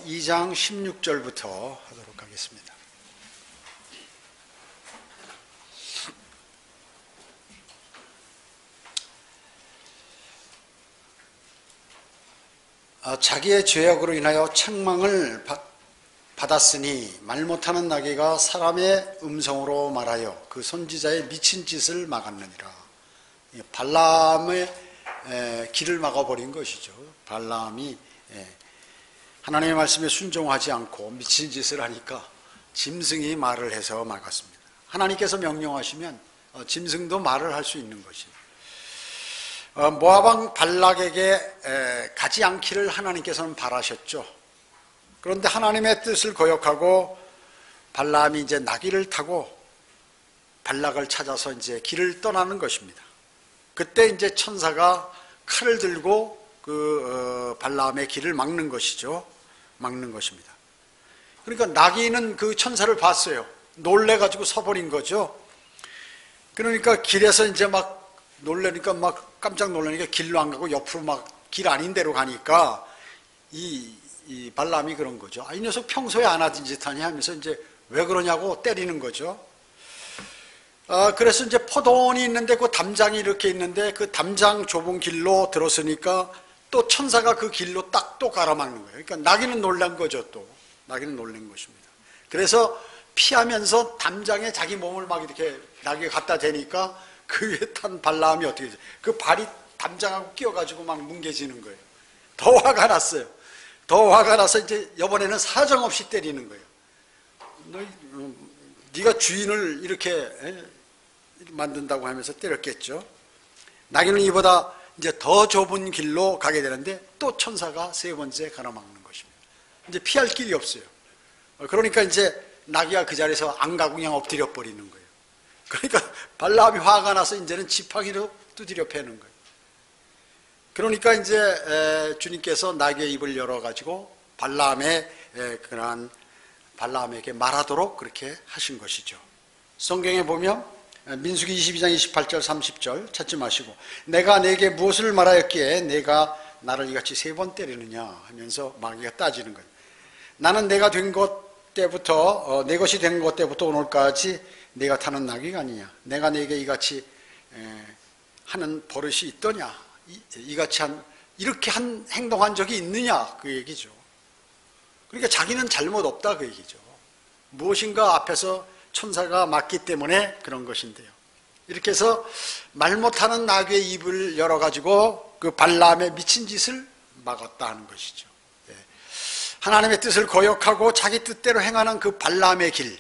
2장 16절부터 하도록 하겠습니다. 자기의 죄악으로 인하여 책망을 받았으니 말 못하는 나귀가 사람의 음성으로 말하여 그 선지자의 미친 짓을 막았느니라. 발람의 길을 막아버린 것이죠. 발람이 하나님의 말씀에 순종하지 않고 미친 짓을 하니까 짐승이 말을 해서 막았습니다. 하나님께서 명령하시면 짐승도 말을 할 수 있는 것이죠. 모압 왕 발락에게 가지 않기를 하나님께서는 바라셨죠. 그런데 하나님의 뜻을 거역하고 발람이 이제 나귀를 타고 발락을 찾아서 이제 길을 떠나는 것입니다. 그때 이제 천사가 칼을 들고 발람의 길을 막는 것이죠. 막는 것입니다. 그러니까 나귀는 그 천사를 봤어요. 놀래가지고 서버린 거죠. 그러니까 길에서 이제 막 놀래니까 막 깜짝 놀라니까 길로 안 가고 옆으로 막 길 아닌 데로 가니까 이 발람이 그런 거죠. 이 녀석 평소에 안 하던 짓 하냐 하면서 이제 왜 그러냐고 때리는 거죠. 그래서 이제 포도원이 있는데 그 담장이 이렇게 있는데 그 담장 좁은 길로 들었으니까 또 천사가 그 길로 딱 또 가로막는 거예요. 그러니까 나귀는 놀란 거죠. 또 나귀는 놀란 것입니다. 그래서 피하면서 담장에 자기 몸을 막 이렇게 나귀가 갖다 대니까 그 위에 탄 발람이 어떻게 되죠? 그 발이 담장하고 끼어가지고 막 뭉개지는 거예요. 더 화가 났어요. 더 화가 나서 이제 이번에는 사정없이 때리는 거예요. 네가 주인을 이렇게 만든다고 하면서 때렸겠죠. 나귀는 이보다 이제 더 좁은 길로 가게 되는데 또 천사가 세 번째 가로막는 것입니다. 이제 피할 길이 없어요. 그러니까 이제 나귀가 그 자리에서 안 가고 그냥 엎드려 버리는 거예요. 그러니까 발람이 화가 나서 이제는 지팡이로 두드려 패는 거예요. 그러니까 이제 주님께서 나귀의 입을 열어가지고 발람에게 말하도록 그렇게 하신 것이죠. 성경에 보면 민수기 22장 28절 30절 찾지 마시고 내가 내게 무엇을 말하였기에 내가 나를 이같이 세 번 때리느냐 하면서 마귀가 따지는 거예요. 나는 내가 된 것 때부터 내 것이 된 것 때부터 오늘까지 내가 타는 나귀가 아니냐. 내가 내게 이같이 하는 버릇이 있더냐. 이같이 이렇게 행동한 적이 있느냐 그 얘기죠. 그러니까 자기는 잘못 없다 그 얘기죠. 무엇인가 앞에서 천사가 막기 때문에 그런 것인데요. 이렇게 해서 말 못하는 나귀의 입을 열어가지고 그 발람의 미친 짓을 막았다 하는 것이죠. 하나님의 뜻을 거역하고 자기 뜻대로 행하는 그 발람의 길,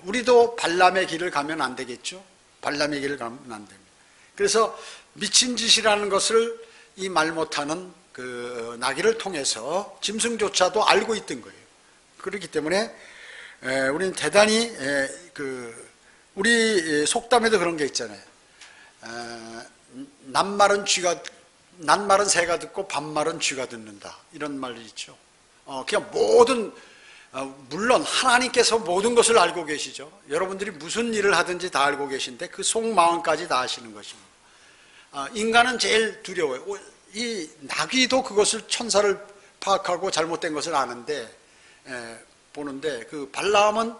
우리도 발람의 길을 가면 안 되겠죠. 발람의 길을 가면 안 됩니다. 그래서 미친 짓이라는 것을 이 말 못하는 그 나귀를 통해서 짐승조차도 알고 있던 거예요. 그렇기 때문에 우리는 대단히 우리 속담에도 그런 게 있잖아요. 낱말은 새가 듣고 반말은 쥐가 듣는다. 이런 말이 있죠. 그냥 물론 하나님께서 모든 것을 알고 계시죠. 여러분들이 무슨 일을 하든지 다 알고 계신데 그 속마음까지 다 아시는 것입니다. 인간은 제일 두려워요. 이 나귀도 그것을 천사를 파악하고 잘못된 것을 아는데 보는데 그 발람은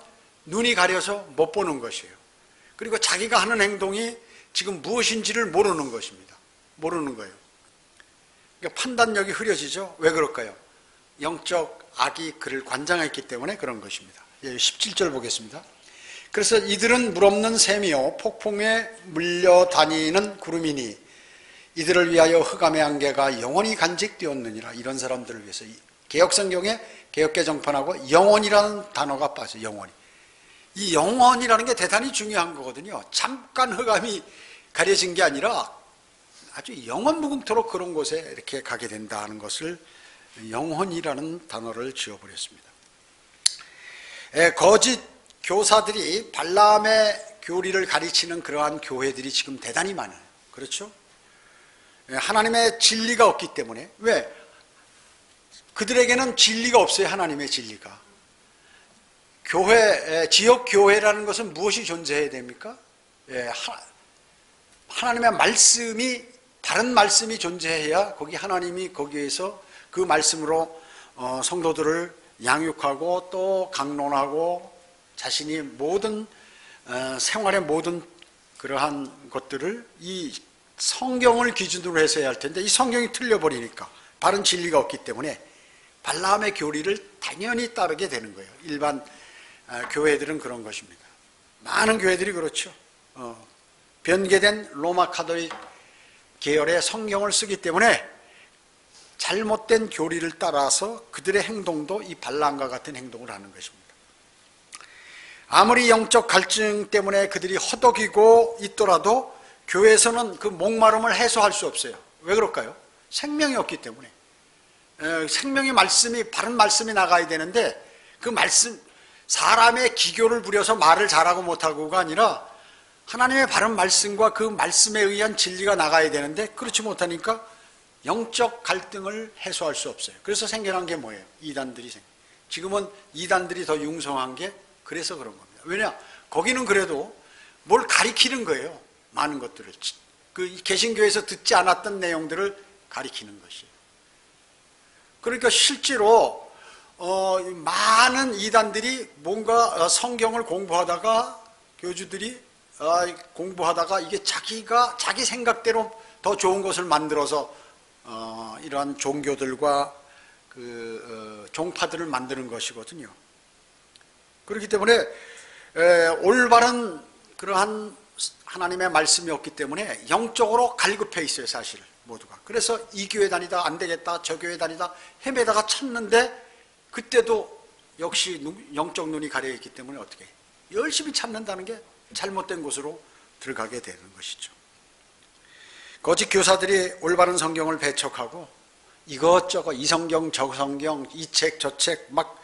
눈이 가려서 못 보는 것이에요. 그리고 자기가 하는 행동이 지금 무엇인지를 모르는 것입니다. 모르는 거예요. 그러니까 판단력이 흐려지죠. 왜 그럴까요? 영적 악이 그를 관장했기 때문에 그런 것입니다. 17절 보겠습니다. 그래서 이들은 물없는 샘이요 폭풍에 물려다니는 구름이니 이들을 위하여 흑암의 안개가 영원히 간직되었느니라. 이런 사람들을 위해서 개역성경에 개역개정판하고 영원이라는 단어가 빠져요. 영원히. 이 영원이라는 게 대단히 중요한 거거든요. 잠깐 흑암이 가려진 게 아니라 아주 영원 무궁토록 그런 곳에 이렇게 가게 된다 하는 것을 영혼이라는 단어를 지어버렸습니다. 거짓 교사들이 발람의 교리를 가르치는 그러한 교회들이 지금 대단히 많아요. 그렇죠? 하나님의 진리가 없기 때문에. 왜? 그들에게는 진리가 없어요. 하나님의 진리가. 지역 교회라는 것은 무엇이 존재해야 됩니까? 하나님의 말씀이, 다른 말씀이 존재해야 거기 하나님이 거기에서 그 말씀으로 성도들을 양육하고 또 강론하고 자신이 모든 생활의 모든 그러한 것들을 이 성경을 기준으로 해서 해야 할 텐데 이 성경이 틀려버리니까 바른 진리가 없기 때문에 발라함의 교리를 당연히 따르게 되는 거예요. 일반 교회들은 그런 것입니다. 많은 교회들이 그렇죠. 변개된 로마 카톨릭 계열의 성경을 쓰기 때문에 잘못된 교리를 따라서 그들의 행동도 이 발람과 같은 행동을 하는 것입니다. 아무리 영적 갈증 때문에 그들이 허덕이고 있더라도 교회에서는 그 목마름을 해소할 수 없어요. 왜 그럴까요? 생명이 없기 때문에. 생명의 말씀이, 바른 말씀이 나가야 되는데 그 말씀, 사람의 기교를 부려서 말을 잘하고 못하고가 아니라 하나님의 바른 말씀과 그 말씀에 의한 진리가 나가야 되는데 그렇지 못하니까 영적 갈등을 해소할 수 없어요. 그래서 생겨난 게 뭐예요? 이단들이 지금은 이단들이 더 융성한 게 그래서 그런 겁니다. 왜냐? 거기는 그래도 뭘 가리키는 거예요. 많은 것들을. 그 개신교에서 듣지 않았던 내용들을 가리키는 것이에요. 그러니까 실제로 많은 이단들이 뭔가 성경을 공부하다가 교주들이 공부하다가 이게 자기 생각대로 더 좋은 것을 만들어서 이러한 종교들과 종파들을 만드는 것이거든요. 그렇기 때문에 올바른 그러한 하나님의 말씀이 없기 때문에 영적으로 갈급해 있어요, 사실 모두가. 그래서 이 교회 다니다 안 되겠다, 저 교회 다니다 헤매다가 찾는데 그때도 역시 영적 눈이 가려 있기 때문에 어떻게 열심히 찾는다는 게 잘못된 곳으로 들어가게 되는 것이죠. 거짓 교사들이 올바른 성경을 배척하고 이것저것 이 성경 저 성경 이 책 저 책 막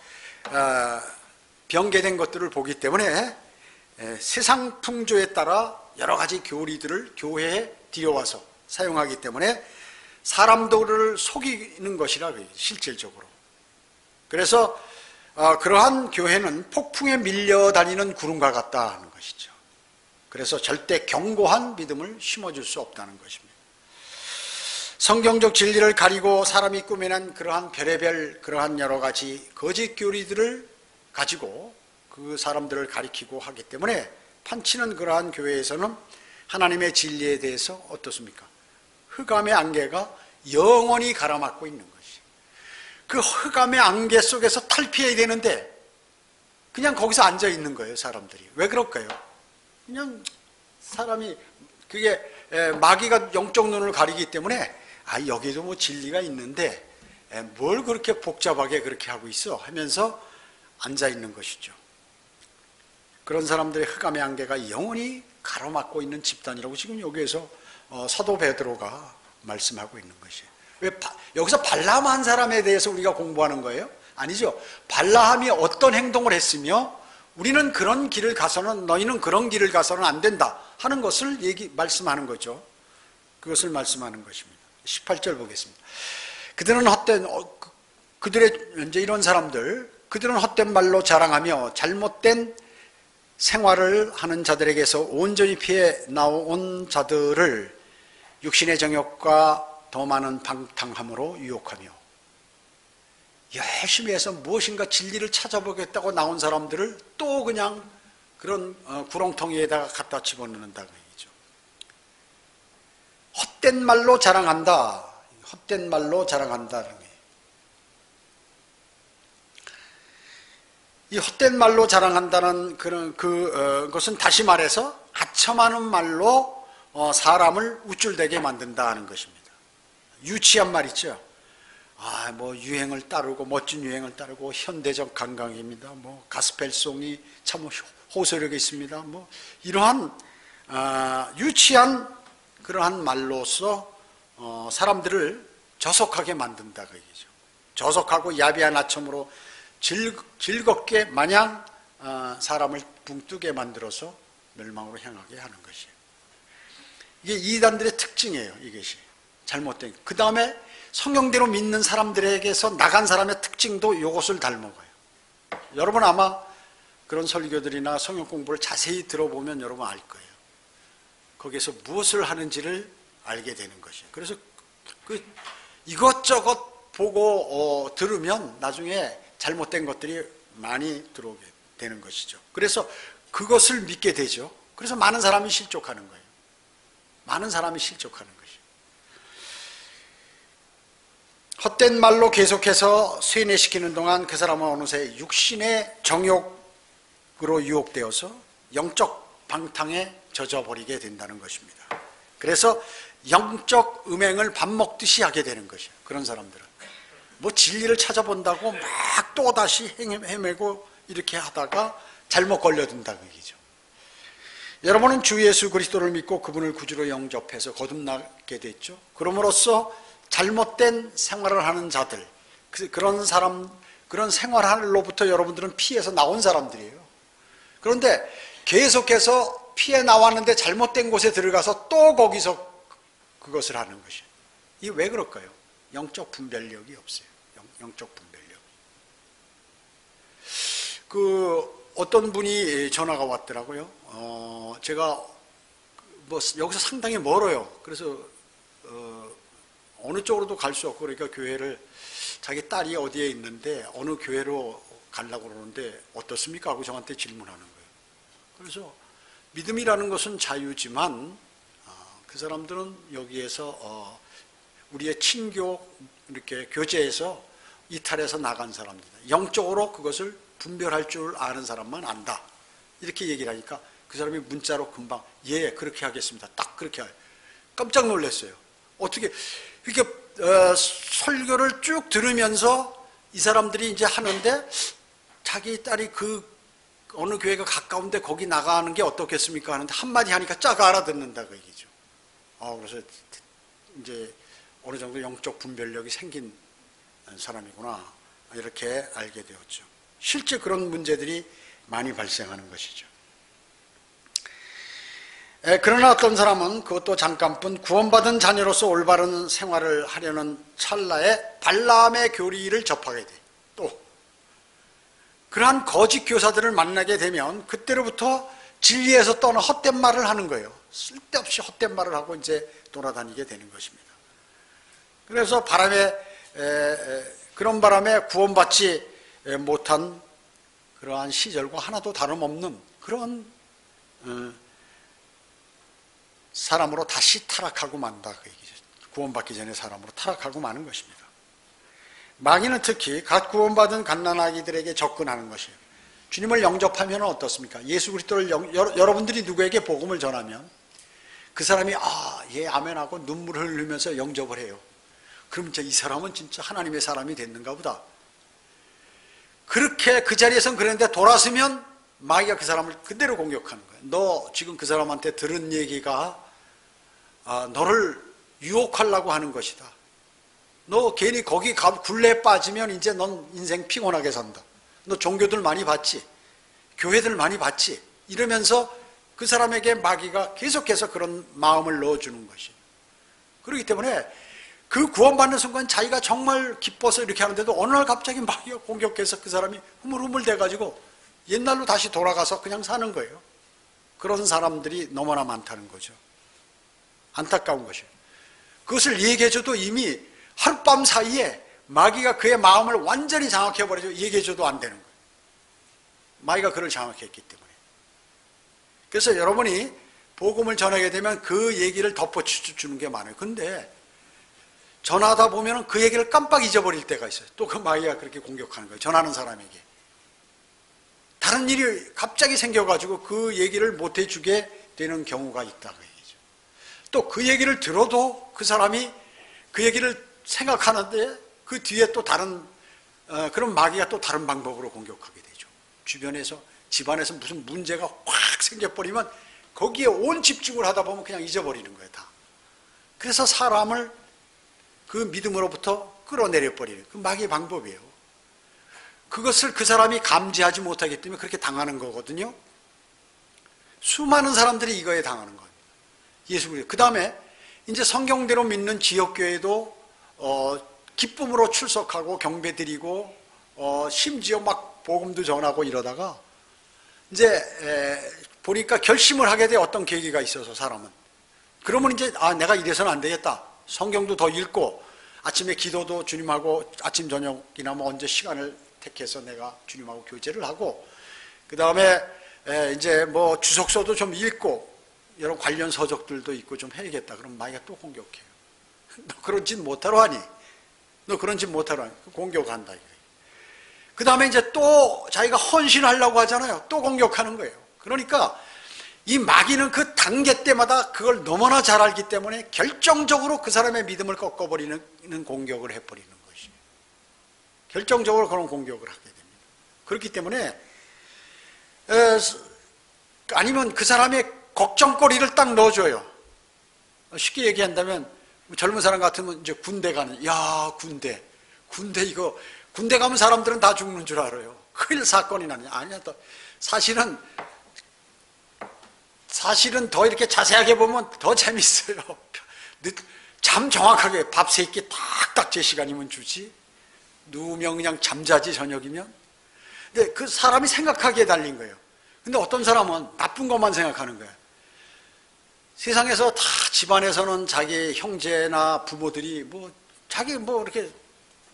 변개된 것들을 보기 때문에 세상 풍조에 따라 여러 가지 교리들을 교회에 들여와서 사용하기 때문에 사람들을 속이는 것이라 실질적으로. 그래서 그러한 교회는 폭풍에 밀려다니는 구름과 같다 하는 것이죠. 그래서 절대 견고한 믿음을 심어줄 수 없다는 것입니다. 성경적 진리를 가리고 사람이 꾸며낸 그러한 별의별 그러한 여러 가지 거짓 교리들을 가지고 그 사람들을 가리키고 하기 때문에 판치는 그러한 교회에서는 하나님의 진리에 대해서 어떻습니까? 흑암의 안개가 영원히 가로막고 있는 것이. 그 흑암의 안개 속에서 탈피해야 되는데 그냥 거기서 앉아 있는 거예요, 사람들이. 왜 그럴까요? 그냥 사람이 그게 마귀가 영적 눈을 가리기 때문에 여기도 뭐 진리가 있는데 뭘 그렇게 복잡하게 그렇게 하고 있어 하면서 앉아 있는 것이죠. 그런 사람들의 흑암의 안개가 영원히 가로막고 있는 집단이라고 지금 여기에서 사도 베드로가 말씀하고 있는 것이에요. 왜 여기서 발람 한 사람에 대해서 우리가 공부하는 거예요? 아니죠. 발람이 어떤 행동을 했으며 우리는 그런 길을 가서는 너희는 그런 길을 가서는 안 된다 하는 것을 말씀하는 거죠. 그것을 말씀하는 것입니다. 18절 보겠습니다. 그들의 이제 이런 사람들, 그들은 헛된 말로 자랑하며 잘못된 생활을 하는 자들에게서 온전히 피해 나온 자들을 육신의 정욕과 더 많은 방탕함으로 유혹하며 열심히 해서 무엇인가 진리를 찾아보겠다고 나온 사람들을 또 그냥 그런 구렁텅이에다가 갖다 집어넣는다는 얘기죠. 헛된 말로 자랑한다. 헛된 말로 자랑한다는 게. 이 헛된 말로 자랑한다는 그것은 다시 말해서 아첨하는 말로 사람을 우쭐대게 만든다는 것입니다. 유치한 말 있죠. 뭐 유행을 따르고 멋진 유행을 따르고 현대적 감각입니다. 뭐 가스펠송이 참 호소력이 있습니다. 뭐 이러한 유치한 그러한 말로서 사람들을 저속하게 만든다 그 얘기죠. 저속하고 야비한 아첨으로 즐겁게 마냥 사람을 붕뜨게 만들어서 멸망으로 향하게 하는 것이에요. 이게 이단들의 특징이에요. 이것이 잘못된. 그 다음에 성경대로 믿는 사람들에게서 나간 사람의 특징도 이것을 닮아가요. 여러분 아마 그런 설교들이나 성경 공부를 자세히 들어보면 여러분 알 거예요. 거기에서 무엇을 하는지를 알게 되는 것이에요. 그래서 이것저것 보고 들으면 나중에 잘못된 것들이 많이 들어오게 되는 것이죠. 그래서 그것을 믿게 되죠. 그래서 많은 사람이 실족하는 거예요. 많은 사람이 실족하는 것이죠. 헛된 말로 계속해서 쇠뇌시키는 동안 그 사람은 어느새 육신의 정욕으로 유혹되어서 영적 방탕에 젖어버리게 된다는 것입니다. 그래서 영적 음행을 밥 먹듯이 하게 되는 것이에요. 그런 사람들은 뭐 진리를 찾아본다고 막 또다시 헤매고 이렇게 하다가 잘못 걸려든다는 얘기죠. 여러분은 주 예수 그리스도를 믿고 그분을 구주로 영접해서 거듭나게 됐죠. 그럼으로써 잘못된 생활을 하는 자들, 그런 사람, 그런 생활로부터 여러분들은 피해서 나온 사람들이에요. 그런데 계속해서 피해 나왔는데 잘못된 곳에 들어가서 또 거기서 그것을 하는 것이에요. 이게 왜 그럴까요? 영적 분별력이 없어요. 영적 분별력. 어떤 분이 전화가 왔더라고요. 제가 여기서 상당히 멀어요. 그래서 어느 쪽으로도 갈 수 없고, 그러니까 교회를, 자기 딸이 어디에 있는데 어느 교회로 가려고 그러는데 어떻습니까? 하고 저한테 질문하는 거예요. 그래서 믿음이라는 것은 자유지만 그 사람들은 여기에서 우리의 친교 이렇게 교제에서 이탈해서 나간 사람들이다. 영적으로 그것을 분별할 줄 아는 사람만 안다. 이렇게 얘기를 하니까 그 사람이 문자로 금방 예, 그렇게 하겠습니다. 딱 그렇게 깜짝 놀랐어요. 어떻게 이렇게 설교를 쭉 들으면서 이 사람들이 이제 하는데 자기 딸이 어느 교회가 가까운데 거기 나가는 게 어떻겠습니까? 하는데 한마디 하니까 쫙 알아듣는다 그 얘기죠. 그래서 이제 어느 정도 영적 분별력이 생긴 사람이구나 이렇게 알게 되었죠. 실제 그런 문제들이 많이 발생하는 것이죠. 그러나 어떤 사람은 그것도 잠깐뿐 구원받은 자녀로서 올바른 생활을 하려는 찰나에 발람의 교리를 접하게 돼. 또 그러한 거짓 교사들을 만나게 되면 그때로부터 진리에서 떠나 헛된 말을 하는 거예요. 쓸데없이 헛된 말을 하고 이제 돌아다니게 되는 것입니다. 그래서 그런 바람에 구원받지 못한 그러한 시절과 하나도 다름없는 그런 사람으로 다시 타락하고 만다. 그 얘기죠. 구원받기 전에 사람으로 타락하고 마는 것입니다. 마귀는 특히 갓 구원받은 갓난아기들에게 접근하는 것이에요. 주님을 영접하면 어떻습니까? 예수 그리스도를 여러분들이 누구에게 복음을 전하면 그 사람이 예 아멘하고 눈물을 흘리면서 영접을 해요. 그럼 이 사람은 진짜 하나님의 사람이 됐는가 보다. 그렇게 그 자리에선 그랬는데 돌아서면 마귀가 그 사람을 그대로 공격하는 거예요. 너 지금 그 사람한테 들은 얘기가 너를 유혹하려고 하는 것이다. 너 괜히 거기 굴레에 빠지면 이제 넌 인생 피곤하게 산다. 너 종교들 많이 봤지? 교회들 많이 봤지? 이러면서 그 사람에게 마귀가 계속해서 그런 마음을 넣어주는 것이에요. 그렇기 때문에 그 구원받는 순간 자기가 정말 기뻐서 이렇게 하는데도 어느 날 갑자기 마귀가 공격해서 그 사람이 흐물흐물 돼가지고 옛날로 다시 돌아가서 그냥 사는 거예요. 그런 사람들이 너무나 많다는 거죠. 안타까운 것이에요. 그것을 얘기해줘도 이미 하룻밤 사이에 마귀가 그의 마음을 완전히 장악해버리죠. 얘기해줘도 안 되는 거예요. 마귀가 그를 장악했기 때문에. 그래서 여러분이 복음을 전하게 되면 그 얘기를 덮어주는 게 많아요. 근데 전하다 보면 그 얘기를 깜빡 잊어버릴 때가 있어요. 또 그 마귀가 그렇게 공격하는 거예요. 전하는 사람에게. 다른 일이 갑자기 생겨가지고 그 얘기를 못 해주게 되는 경우가 있다. 그 얘기죠. 또 그 얘기를 들어도 그 사람이 그 얘기를 생각하는데 그 뒤에 또 다른 그런 마귀가 또 다른 방법으로 공격하게 되죠. 주변에서 집안에서 무슨 문제가 확 생겨버리면 거기에 온 집중을 하다 보면 그냥 잊어버리는 거예요. 다. 그래서 사람을 그 믿음으로부터 끌어내려버리는 그 마귀의 방법이에요. 그것을 그 사람이 감지하지 못하기 때문에 그렇게 당하는 거거든요. 수많은 사람들이 이거에 당하는 거예요. 예수 그리스도. 그 다음에 이제 성경대로 믿는 지역교회도 기쁨으로 출석하고 경배 드리고 심지어 막 복음도 전하고 이러다가 이제 보니까 결심을 하게 돼. 어떤 계기가 있어서 사람은. 그러면 이제 내가 이래서는 안 되겠다. 성경도 더 읽고 아침에 기도도 주님하고 아침 저녁이나 뭐 언제 시간을 택해서 내가 주님하고 교제를 하고, 그 다음에 이제 뭐 주석서도 좀 읽고 여러 관련 서적들도 있고 좀 해야겠다. 그럼 마귀가 또 공격해요. 너 그런 짓 못하러 하니? 너 그런 짓 못하러 하니? 공격한다. 그 다음에 이제 또 자기가 헌신하려고 하잖아요. 또 공격하는 거예요. 그러니까 이 마귀는 그 단계 때마다 그걸 너무나 잘 알기 때문에 결정적으로 그 사람의 믿음을 꺾어버리는 공격을 해버리는 것이에요. 결정적으로 그런 공격을 하게 됩니다. 그렇기 때문에 아니면 그 사람의 걱정거리를 딱 넣어줘요. 쉽게 얘기한다면 젊은 사람 같으면 이제 군대 가는, 야 군대 이거 군대 가면 사람들은 다 죽는 줄 알아요. 큰일 사건이 나냐. 아니야. 또 사실은 더 이렇게 자세하게 보면 더 재밌어요. 잠 정확하게 밥 3끼 딱딱 제 시간이면 주지. 누우면 그냥 잠자지 저녁이면. 근데 그 사람이 생각하기에 달린 거예요. 근데 어떤 사람은 나쁜 것만 생각하는 거예요. 세상에서 다 집안에서는 자기 형제나 부모들이 자기 이렇게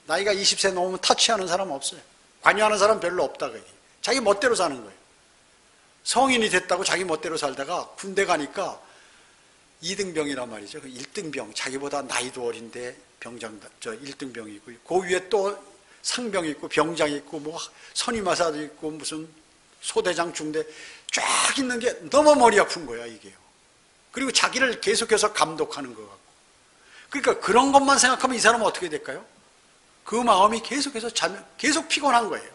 나이가 20세 넘으면 타치하는 사람 없어요. 관여하는 사람 별로 없다. 자기 멋대로 사는 거예요. 성인이 됐다고 자기 멋대로 살다가 군대 가니까 2등병이란 말이죠. 그 1등병, 자기보다 나이도 어린데 병장, 1등병이 있고, 그 위에 또 상병이 있고, 병장이 있고, 뭐 선임하사도 있고, 무슨 소대장, 중대 쫙 있는 게 너무 머리 아픈 거야, 이게요. 그리고 자기를 계속해서 감독하는 것 같고. 그러니까 그런 것만 생각하면 이 사람은 어떻게 될까요? 그 마음이 계속해서 계속 피곤한 거예요.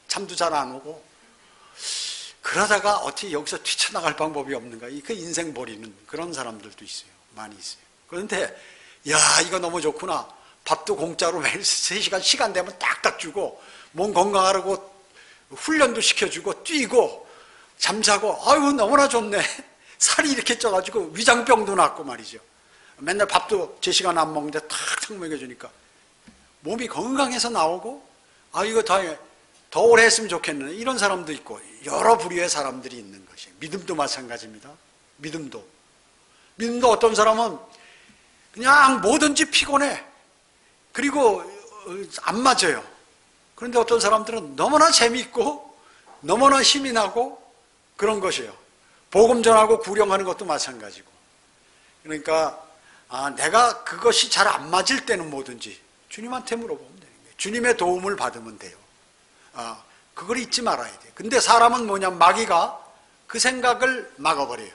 잠도 잘 안 오고. 그러다가 어떻게 여기서 뛰쳐나갈 방법이 없는가. 그 인생 버리는 그런 사람들도 있어요. 많이 있어요. 그런데, 야, 이거 너무 좋구나. 밥도 공짜로 매일 3시간 시간 되면 딱딱 주고, 몸 건강하라고 훈련도 시켜주고, 뛰고, 잠자고, 아유, 너무나 좋네. 살이 이렇게 쪄가지고 위장병도 났고 말이죠. 맨날 밥도 제 시간 안 먹는데 탁탁 먹여주니까 몸이 건강해서 나오고, 아, 이거 더 오래 했으면 좋겠네. 이런 사람도 있고, 여러 부류의 사람들이 있는 것이에요. 믿음도 마찬가지입니다. 믿음도 어떤 사람은 그냥 뭐든지 피곤해. 그리고 안 맞아요. 그런데 어떤 사람들은 너무나 재미있고, 너무나 힘이 나고, 그런 것이에요. 복음 전하고 구령하는 것도 마찬가지고. 그러니까, 내가 그것이 잘 안 맞을 때는 뭐든지 주님한테 물어보면 되는 거예요. 주님의 도움을 받으면 돼요. 그걸 잊지 말아야 돼요. 근데 사람은 뭐냐, 마귀가 그 생각을 막아버려요.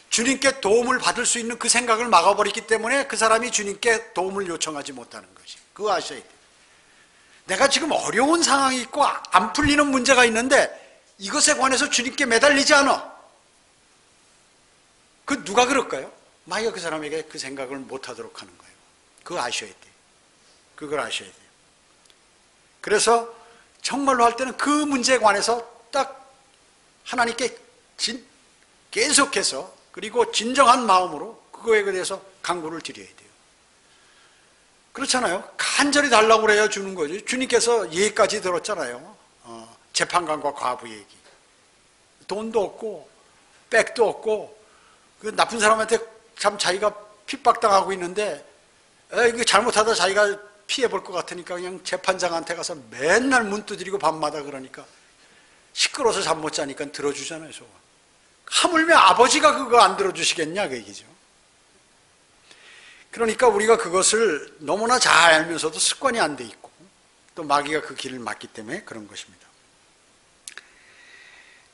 주님께 도움을 받을 수 있는 그 생각을 막아버리기 때문에 그 사람이 주님께 도움을 요청하지 못하는 거지. 그거 아셔야 돼요. 내가 지금 어려운 상황이 있고 안 풀리는 문제가 있는데 이것에 관해서 주님께 매달리지 않아. 그 누가 그럴까요? 마귀가 그 사람에게 그 생각을 못하도록 하는 거예요. 그거 아셔야 돼요. 그걸 아셔야 돼요. 그래서 정말로 할 때는 그 문제에 관해서 딱 하나님께 계속해서, 그리고 진정한 마음으로 그거에 대해서 간구를 드려야 돼요. 그렇잖아요. 간절히 달라고 그래야 주는 거죠. 주님께서 얘기까지 들었잖아요. 재판관과 과부 얘기. 돈도 없고 백도 없고 그 나쁜 사람한테 참 자기가 핍박당하고 있는데, 이거 잘못하다 자기가 피해볼 것 같으니까 그냥 재판장한테 가서 맨날 문 두드리고 밤마다 그러니까 시끄러워서 잠 못 자니까 들어주잖아요. 소원. 하물며 아버지가 그거 안 들어주시겠냐, 그 얘기죠. 그러니까 우리가 그것을 너무나 잘 알면서도 습관이 안 돼 있고, 또 마귀가 그 길을 막기 때문에 그런 것입니다.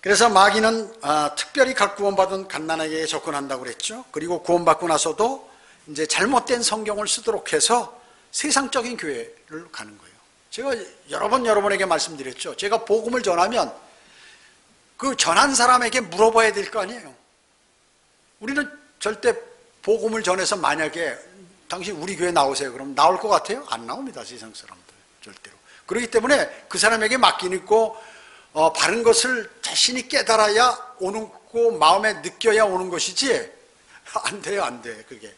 그래서 마귀는 특별히 각 구원받은 갓난아기에게 접근한다고 그랬죠. 그리고 구원받고 나서도 이제 잘못된 성경을 쓰도록 해서 세상적인 교회를 가는 거예요. 제가 여러 번 여러분에게 말씀드렸죠. 제가 복음을 전하면 그 전한 사람에게 물어봐야 될 거 아니에요. 우리는 절대 복음을 전해서 만약에 당신 우리 교회 나오세요. 그럼 나올 것 같아요? 안 나옵니다. 세상 사람들 절대로. 그렇기 때문에 그 사람에게 맡기고 바른 것을 자신이 깨달아야 오는 거, 마음에 느껴야 오는 것이지 안 돼요. 안 돼. 그게.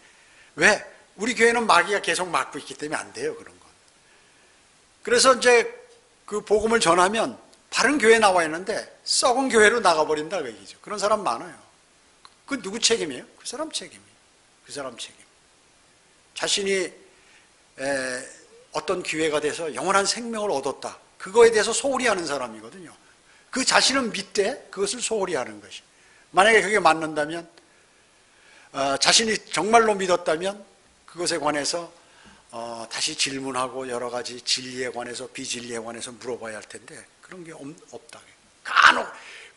왜? 우리 교회는 마귀가 계속 막고 있기 때문에 안 돼요. 그런 건. 그래서 이제 그 복음을 전하면 바른 교회에 나와 있는데 썩은 교회로 나가버린다 그 얘기죠. 그런 사람 많아요. 그 누구 책임이에요? 그 사람 책임이에요. 그 사람 책임. 자신이 어떤 기회가 돼서 영원한 생명을 얻었다. 그거에 대해서 소홀히 하는 사람이거든요. 그 자신은 믿되 그것을 소홀히 하는 것이. 만약에 그게 맞는다면, 자신이 정말로 믿었다면 그것에 관해서 다시 질문하고 여러 가지 진리에 관해서 비진리에 관해서 물어봐야 할 텐데 그런 게 없다. 간혹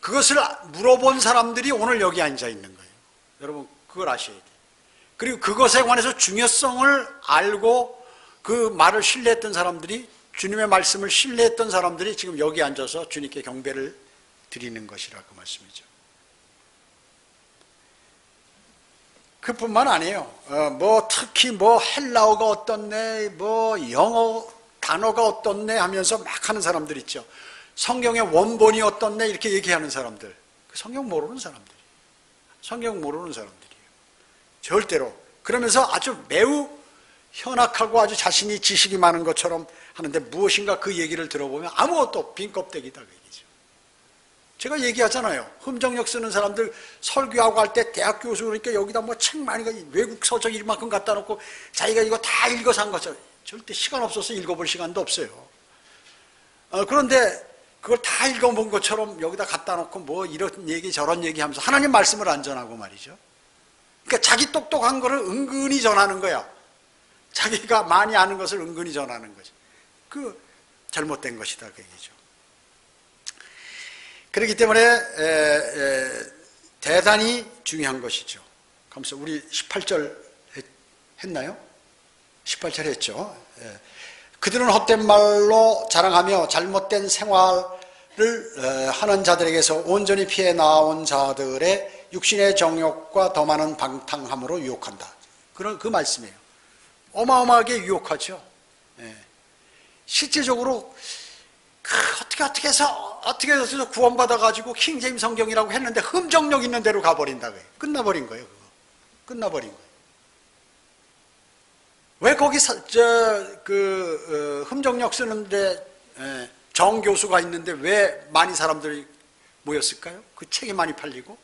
그것을 물어본 사람들이 오늘 여기 앉아 있는 거예요. 여러분 그걸 아셔야 돼요. 그리고 그것에 관해서 중요성을 알고 그 말을 신뢰했던 사람들이, 주님의 말씀을 신뢰했던 사람들이 지금 여기 앉아서 주님께 경배를 드리는 것이라 그 말씀이죠. 그뿐만 아니에요. 특히 헬라어가 어떻네, 영어 단어가 어떻네 하면서 막 하는 사람들 있죠. 성경의 원본이 어떻네 이렇게 얘기하는 사람들. 성경 모르는 사람들이에요. 성경 모르는 사람들이에요. 절대로. 그러면서 아주 매우 현악하고 아주 자신이 지식이 많은 것처럼 하는데 무엇인가 그 얘기를 들어보면 아무것도 빈 껍데기다 그 얘기죠. 제가 얘기하잖아요. 흠정력 쓰는 사람들 설교하고 할 때 대학 교수 그러니까 여기다 책 많이 외국 서적 이만큼 갖다 놓고 자기가 이거 다 읽어서 한 거죠. 절대 시간 없어서 읽어볼 시간도 없어요. 그런데 그걸 다 읽어본 것처럼 여기다 갖다 놓고 이런 얘기 저런 얘기 하면서 하나님 말씀을 안 전하고 말이죠. 그러니까 자기 똑똑한 거를 은근히 전하는 거야. 자기가 많이 아는 것을 은근히 전하는 거지. 그 잘못된 것이다 그 얘기죠. 그렇기 때문에 대단히 중요한 것이죠. 그러면서 우리 18절 했나요? 18절 했죠. 그들은 헛된 말로 자랑하며 잘못된 생활을 하는 자들에게서 온전히 피해 나온 자들의 육신의 정욕과 더 많은 방탕함으로 유혹한다. 그런 그 말씀이에요. 어마어마하게 유혹하죠. 실제적으로 어떻게 해서 구원받아가지고 킹제임 성경이라고 했는데 흠정력 있는 대로 가버린다. 끝나버린 거예요. 그거. 끝나버린 거예요. 왜 거기 흠정력 쓰는데 정교수가 있는데 왜 많이 사람들이 모였을까요? 그 책이 많이 팔리고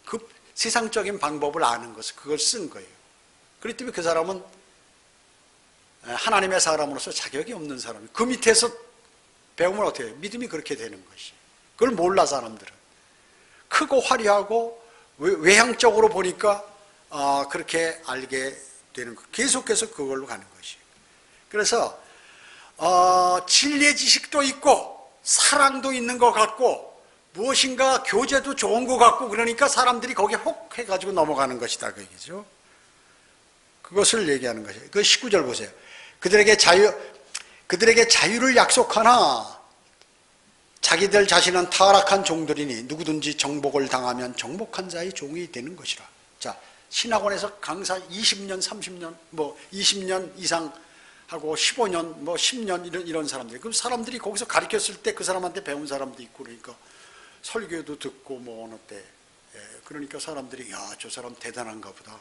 그 세상적인 방법을 아는 것을 그걸 쓴 거예요. 그렇기 때문에 그 사람은 하나님의 사람으로서 자격이 없는 사람이에요. 그 밑에서 배우면 어떻게 해요? 믿음이 그렇게 되는 것이. 그걸 몰라 사람들은. 크고 화려하고 외향적으로 보니까 그렇게 알게 되는 거. 계속해서 그걸로 가는 것이에요. 그래서 진리의 지식도 있고 사랑도 있는 것 같고 무엇인가 교제도 좋은 것 같고 그러니까 사람들이 거기에 혹 해가지고 넘어가는 것이다 그 얘기죠. 그것을 얘기하는 것이에요. 그 19절 보세요. 그들에게 자유를 약속하나 자기들 자신은 타락한 종들이니 누구든지 정복을 당하면 정복한 자의 종이 되는 것이라. 자, 신학원에서 강사 20년, 30년, 20년 이상 하고 15년, 10년 이런 사람들. 그럼 사람들이 거기서 가르쳤을 때 그 사람한테 배운 사람도 있고 그러니까 설교도 듣고 어느 때 그러니까 사람들이 야, 저 사람 대단한가 보다.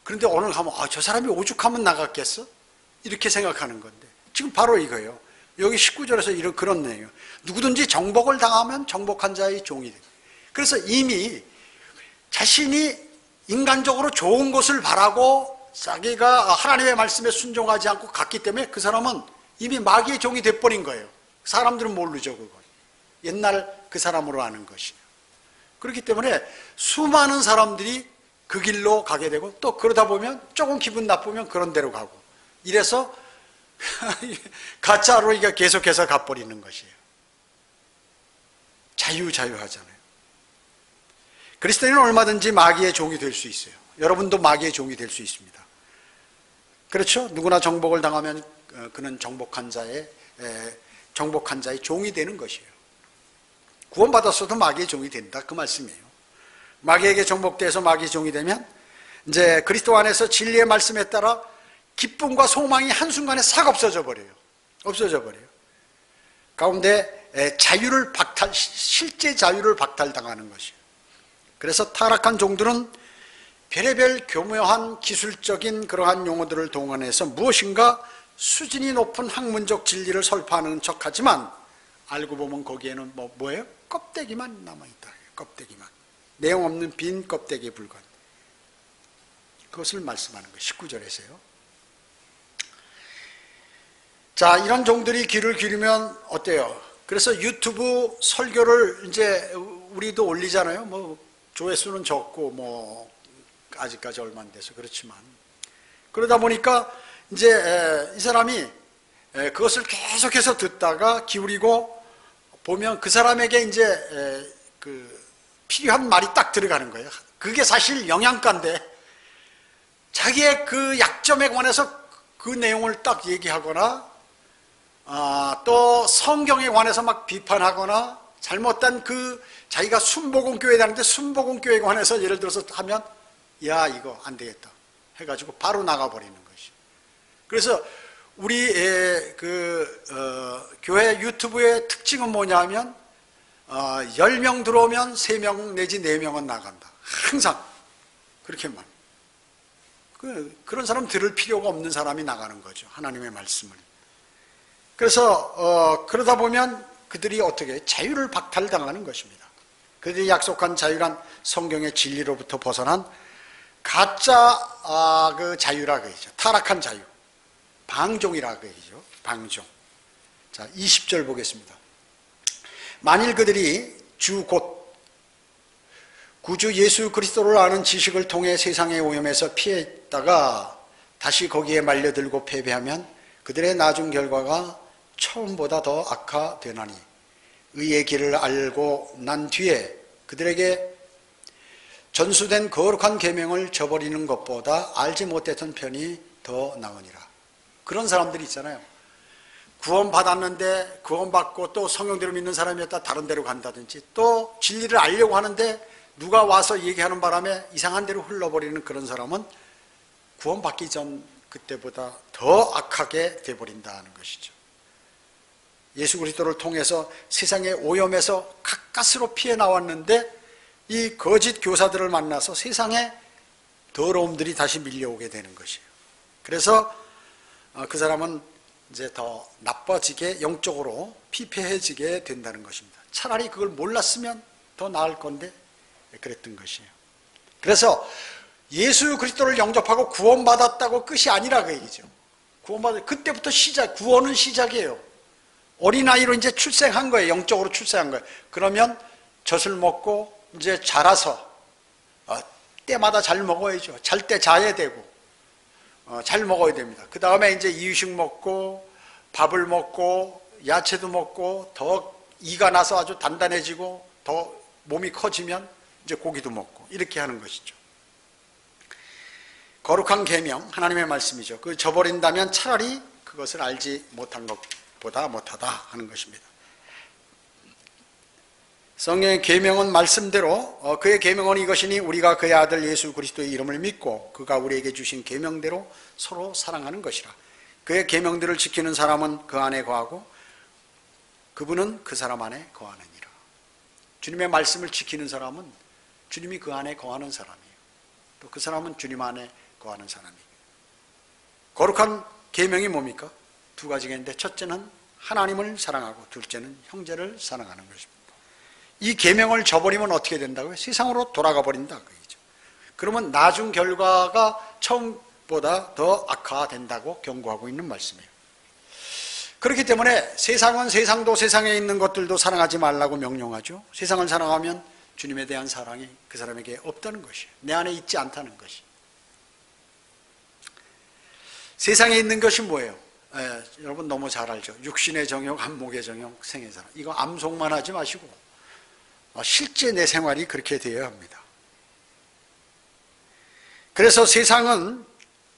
그런데 오늘 가면 저 사람이 오죽하면 나갔겠어? 이렇게 생각하는 건데 지금 바로 이거예요. 여기 19절에서 그런 내용이에요. 누구든지 정복을 당하면 정복한 자의 종이 돼. 그래서 이미 자신이 인간적으로 좋은 것을 바라고 자기가 하나님의 말씀에 순종하지 않고 갔기 때문에 그 사람은 이미 마귀의 종이 돼버린 거예요. 사람들은 모르죠 그걸. 옛날 그 사람으로 아는 것이에요. 그렇기 때문에 수많은 사람들이 그 길로 가게 되고 또 그러다 보면 조금 기분 나쁘면 그런 데로 가고 이래서 가짜로 이게 계속해서 가버리는 것이에요. 자유하잖아요. 그리스도인은 얼마든지 마귀의 종이 될 수 있어요. 여러분도 마귀의 종이 될 수 있습니다. 그렇죠? 누구나 정복을 당하면 그는 정복한 자의 종이 되는 것이에요. 구원받았어도 마귀의 종이 된다 그 말씀이에요. 마귀에게 정복돼서 마귀의 종이 되면 이제 그리스도 안에서 진리의 말씀에 따라 기쁨과 소망이 한순간에 싹 없어져 버려요. 가운데 실제 자유를 박탈당하는 것이에요. 그래서 타락한 종들은 별의별 교묘한 기술적인 그러한 용어들을 동원해서 무엇인가 수준이 높은 학문적 진리를 설파하는 척하지만 알고 보면 거기에는 뭐예요? 껍데기만 남아있다. 껍데기만. 내용 없는 빈 껍데기에 불과한. 그것을 말씀하는 거예요. 19절에서요. 자, 이런 종들이 귀를 기울이면 어때요? 그래서 유튜브 설교를 이제 우리도 올리잖아요. 뭐 조회수는 적고 뭐 아직까지 얼마 안 돼서 그렇지만, 그러다 보니까 이제 이 사람이 그것을 계속해서 듣다가 기울이고 보면 그 사람에게 이제 그 필요한 말이 딱 들어가는 거예요. 그게 사실 영양가인데 자기의 그 약점에 관해서 그 내용을 딱 얘기하거나 또 성경에 관해서 막 비판하거나 잘못된 그 자기가 순복음교회 다니는데 순복음교회에 관해서 예를 들어서 하면 야 이거 안 되겠다 해가지고 바로 나가버리는 것이. 그래서 우리 교회 유튜브의 특징은 뭐냐면 10명 들어오면 3명 내지 4명은 나간다. 항상 그렇게만. 그런 사람 들을 필요가 없는 사람이 나가는 거죠. 하나님의 말씀을. 그래서 그러다 보면 그들이 어떻게 자유를 박탈당하는 것입니다. 그들이 약속한 자유란 성경의 진리로부터 벗어난 가짜 그 자유라 그러죠. 타락한 자유. 방종이라 그러죠. 방종. 자, 20절 보겠습니다. 만일 그들이 주 곧 구주 예수 그리스도를 아는 지식을 통해 세상의 오염에서 피했다가 다시 거기에 말려들고 패배하면 그들의 나중 결과가 처음보다 더 악화되나니 의의 길을 알고 난 뒤에 그들에게 전수된 거룩한 계명을 저버리는 것보다 알지 못했던 편이 더 나으니라. 그런 사람들이 있잖아요. 구원받았는데 구원받고 또 성경대로 믿는 사람이었다 다른 데로 간다든지, 또 진리를 알려고 하는데 누가 와서 얘기하는 바람에 이상한 데로 흘러버리는 그런 사람은 구원받기 전 그때보다 더 악하게 돼버린다는 것이죠. 예수 그리스도를 통해서 세상의 오염에서 가까스로 피해 나왔는데 이 거짓 교사들을 만나서 세상의 더러움들이 다시 밀려오게 되는 것이에요. 그래서 그 사람은 이제 더 나빠지게, 영적으로 피폐해지게 된다는 것입니다. 차라리 그걸 몰랐으면 더 나을 건데 그랬던 것이에요. 그래서 예수 그리스도를 영접하고 구원받았다고 끝이 아니라 그 얘기죠. 그때부터 구원은 시작이에요. 어린아이로 이제 출생한 거예요. 영적으로 출생한 거예요. 그러면 젖을 먹고 이제 자라서 때마다 잘 먹어야죠. 잘 때 자야 되고 잘 먹어야 됩니다. 그 다음에 이제 이유식 먹고 밥을 먹고 야채도 먹고 더 이가 나서 아주 단단해지고 더 몸이 커지면 이제 고기도 먹고 이렇게 하는 것이죠. 거룩한 계명, 하나님의 말씀이죠. 그 저버린다면 차라리 그것을 알지 못한 것보다 못하다 하는 것입니다. 성령의 계명은 말씀대로 그의 계명은 이것이니 우리가 그의 아들 예수 그리스도의 이름을 믿고 그가 우리에게 주신 계명대로 서로 사랑하는 것이라. 그의 계명들을 지키는 사람은 그 안에 거하고 그분은 그 사람 안에 거하느니라. 주님의 말씀을 지키는 사람은 주님이 그 안에 거하는 사람이에요. 또 그 사람은 주님 안에 거하는 사람이에요. 거룩한 계명이 뭡니까? 두 가지가 있는데 첫째는 하나님을 사랑하고 둘째는 형제를 사랑하는 것입니다. 이 계명을 저버리면 어떻게 된다고요? 세상으로 돌아가 버린다 그 얘기죠. 그러면 나중 결과가 처음보다 더 악화된다고 경고하고 있는 말씀이에요. 그렇기 때문에 세상은 세상도 세상에 있는 것들도 사랑하지 말라고 명령하죠. 세상을 사랑하면 주님에 대한 사랑이 그 사람에게 없다는 것이에요. 내 안에 있지 않다는 것이. 세상에 있는 것이 뭐예요? 여러분 너무 잘 알죠. 육신의 정욕, 안목의 정욕, 생의 사랑. 이거 암송만 하지 마시고 실제 내 생활이 그렇게 되어야 합니다. 그래서 세상은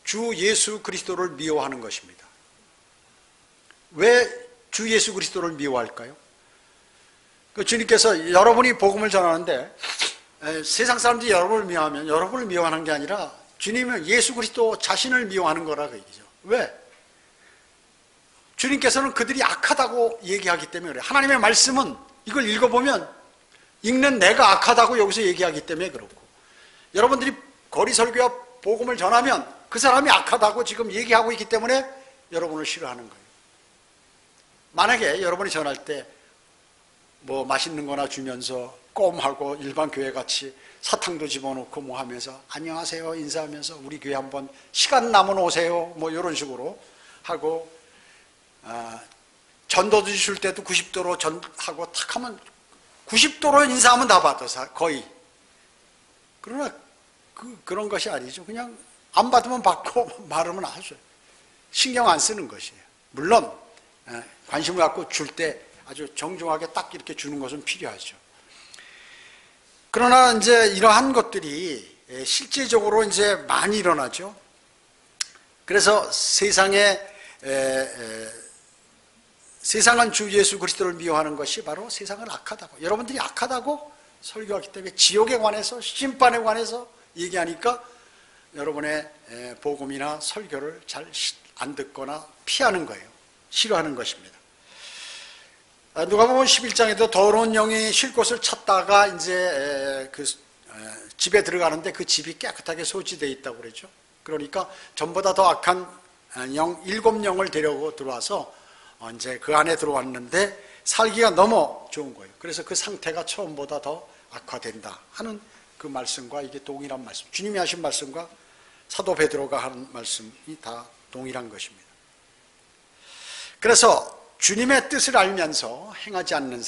주 예수 그리스도를 미워하는 것입니다. 왜 주 예수 그리스도를 미워할까요? 주님께서 여러분이 복음을 전하는데 세상 사람들이 여러분을 미워하면 여러분을 미워하는 게 아니라 주님은 예수 그리스도 자신을 미워하는 거라 그 얘기죠. 왜? 주님께서는 그들이 악하다고 얘기하기 때문에 그래요. 하나님의 말씀은 이걸 읽어보면 읽는 내가 악하다고 여기서 얘기하기 때문에 그렇고, 여러분들이 거리 설교와 복음을 전하면 그 사람이 악하다고 지금 얘기하고 있기 때문에 여러분을 싫어하는 거예요. 만약에 여러분이 전할 때 뭐 맛있는 거나 주면서 꼼하고 일반 교회 같이 사탕도 집어넣고 뭐 하면서 안녕하세요 인사하면서 우리 교회 한번 시간 남은 오세요 뭐 이런 식으로 하고 전도 주실 때도 90도로 전하고 탁 하면 90도로 인사하면 다 받아서 거의. 그러나 그런 것이 아니죠. 그냥 안 받으면 받고 말하면 하죠. 신경 안 쓰는 것이에요. 물론 관심을 갖고 줄 때 아주 정중하게 딱 이렇게 주는 것은 필요하죠. 그러나 이제 이러한 것들이 실제적으로 이제 많이 일어나죠. 그래서 세상은 주 예수 그리스도를 미워하는 것이 바로 세상은 악하다고, 여러분들이 악하다고 설교하기 때문에 지옥에 관해서, 심판에 관해서 얘기하니까 여러분의 복음이나 설교를 잘 안 듣거나 피하는 거예요. 싫어하는 것입니다. 누가복음 11장에도 더러운 영이 쉴 곳을 찾다가 이제 집에 들어가는데 그 집이 깨끗하게 소지되어 있다고 그러죠. 그러니까 전보다 더 악한 영 7영을 데려고 들어와서 이제 그 안에 들어왔는데 살기가 너무 좋은 거예요. 그래서 그 상태가 처음보다 더 악화된다 하는 그 말씀과 이게 동일한 말씀, 주님이 하신 말씀과 사도 베드로가 하는 말씀이 다 동일한 것입니다. 그래서 주님의 뜻을 알면서 행하지 않는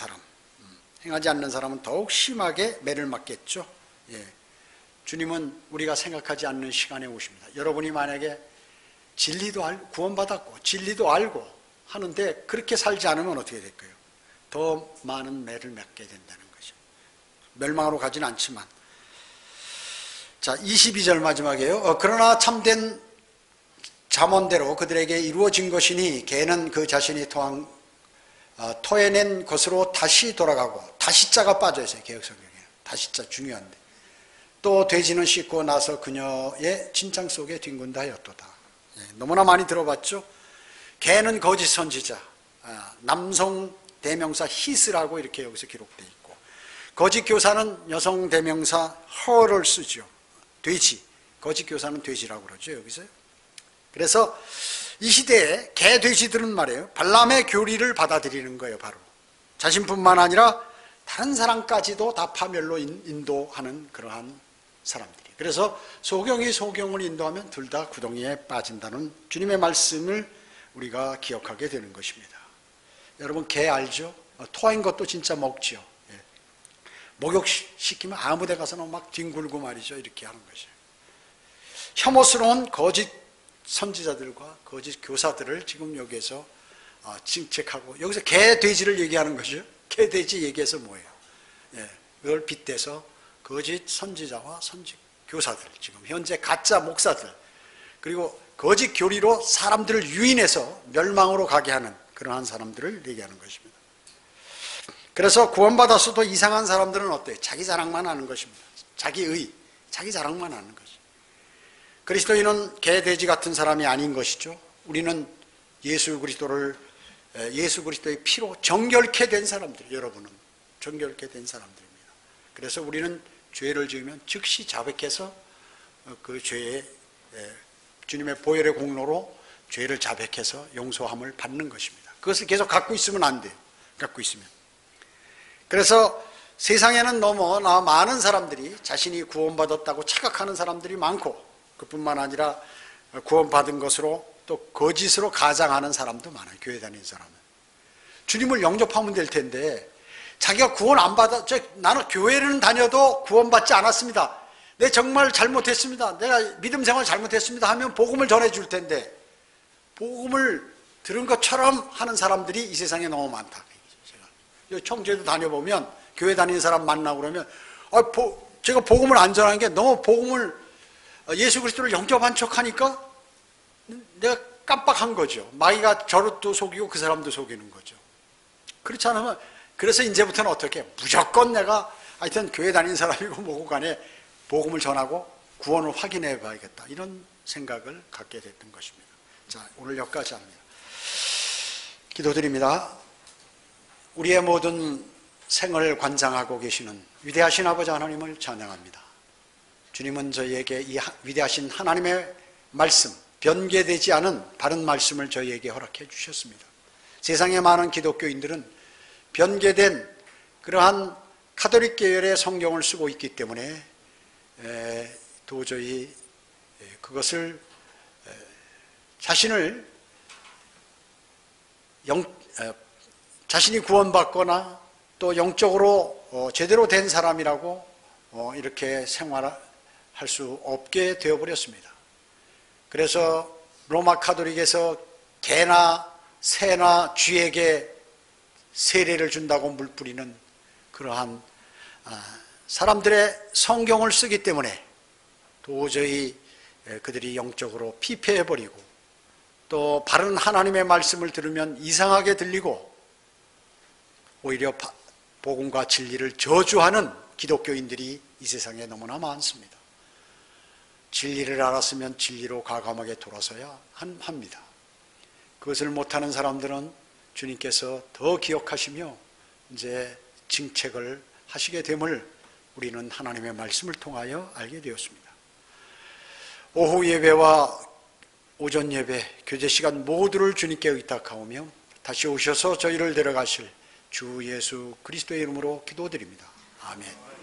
사람은 더욱 심하게 매를 맞겠죠. 주님은 우리가 생각하지 않는 시간에 오십니다. 여러분이 만약에 진리도 알고 구원받았고 진리도 알고 하는데 그렇게 살지 않으면 어떻게 될까요? 더 많은 매를 맞게 된다는 거죠. 멸망으로 가지는 않지만. 자, 22절 마지막이에요. 그러나 참된 잠언대로 그들에게 이루어진 것이니 개는 그 자신이 토해낸 것으로 다시 돌아가고, 다시자가 빠져 있어요. 개역성경에 다시자 중요한데, 또 돼지는 씻고 나서 그녀의 진창 속에 뒹군다 하였도다. 너무나 많이 들어봤죠. 개는 거짓 선지자, 남성 대명사 히스라고 이렇게 여기서 기록되어 있고, 거짓 교사는 여성 대명사 허를 쓰죠. 돼지, 거짓 교사는 돼지라고 그러죠 여기서. 그래서 이 시대에 개 돼지들은 말이에요, 발람의 교리를 받아들이는 거예요. 바로 자신뿐만 아니라 다른 사람까지도 다 파멸로 인도하는 그러한 사람들이. 그래서 소경이 소경을 인도하면 둘 다 구덩이에 빠진다는 주님의 말씀을 우리가 기억하게 되는 것입니다. 여러분 개 알죠? 토한 것도 진짜 먹죠. 목욕시키면 아무 데 가서는 막 뒹굴고 말이죠. 이렇게 하는 것이에요. 혐오스러운 거짓 선지자들과 거짓 교사들을 지금 여기에서 징책하고, 여기서 개, 돼지를 얘기하는 거죠. 개, 돼지 얘기해서 뭐예요? 그걸 빗대서 거짓 선지자와 선지 교사들, 지금 현재 가짜 목사들, 그리고 거짓 교리로 사람들을 유인해서 멸망으로 가게 하는 그러한 사람들을 얘기하는 것입니다. 그래서 구원받았어도 이상한 사람들은 어때요? 자기 자랑만 하는 것입니다. 자기 자랑만 하는 것이죠. 그리스도인은 개, 돼지 같은 사람이 아닌 것이죠. 우리는 예수 그리스도의 피로 정결케 된 사람들, 여러분은 정결케 된 사람들입니다. 그래서 우리는 죄를 지으면 즉시 자백해서 그 죄에 주님의 보혈의 공로로 죄를 자백해서 용서함을 받는 것입니다. 그것을 계속 갖고 있으면 안 돼요. 갖고 있으면. 그래서 세상에는 너무나 많은 사람들이 자신이 구원받았다고 착각하는 사람들이 많고, 그뿐만 아니라 구원받은 것으로 또 거짓으로 가장하는 사람도 많아요. 교회 다니는 사람은. 주님을 영접하면 될 텐데 자기가 구원 안 받아, 나는 교회는 다녀도 구원받지 않았습니다, 내 정말 잘못했습니다, 내가 믿음 생활 잘못했습니다 하면 복음을 전해줄 텐데, 복음을 들은 것처럼 하는 사람들이 이 세상에 너무 많다. 제가 청주에도 다녀보면 교회 다니는 사람 만나고 그러면 제가 복음을 안 전하는 게 너무 복음을 예수 그리스도를 영접한 척하니까 내가 깜빡한 거죠. 마귀가 저를 또 속이고 그 사람도 속이는 거죠. 그렇지 않으면, 그래서 이제부터는 어떻게 무조건 내가 하여튼 교회 다니는 사람이고 뭐고 간에 복음을 전하고 구원을 확인해 봐야겠다, 이런 생각을 갖게 됐던 것입니다. 자, 오늘 여기까지 합니다. 기도드립니다. 우리의 모든 생을 관장하고 계시는 위대하신 아버지 하나님을 찬양합니다. 주님은 저희에게 이 위대하신 하나님의 말씀, 변개되지 않은 바른 말씀을 저희에게 허락해 주셨습니다. 세상의 많은 기독교인들은 변개된 그러한 카톨릭 계열의 성경을 쓰고 있기 때문에 도저히 그것을 자신을 자신이 구원받거나 또 영적으로 제대로 된 사람이라고 이렇게 생활할 수 없게 되어버렸습니다. 그래서 로마 카톨릭에서 개나 새나 쥐에게 세례를 준다고 물뿌리는 그러한 사람들의 성경을 쓰기 때문에 도저히 그들이 영적으로 피폐해버리고 또 바른 하나님의 말씀을 들으면 이상하게 들리고 오히려 복음과 진리를 저주하는 기독교인들이 이 세상에 너무나 많습니다. 진리를 알았으면 진리로 과감하게 돌아서야 합니다. 그것을 못하는 사람들은 주님께서 더 기억하시며 이제 징책을 하시게 됨을 우리는 하나님의 말씀을 통하여 알게 되었습니다. 오후 예배와 오전 예배, 교제 시간 모두를 주님께 의탁하오며 다시 오셔서 저희를 데려가실 주 예수 그리스도의 이름으로 기도드립니다. 아멘.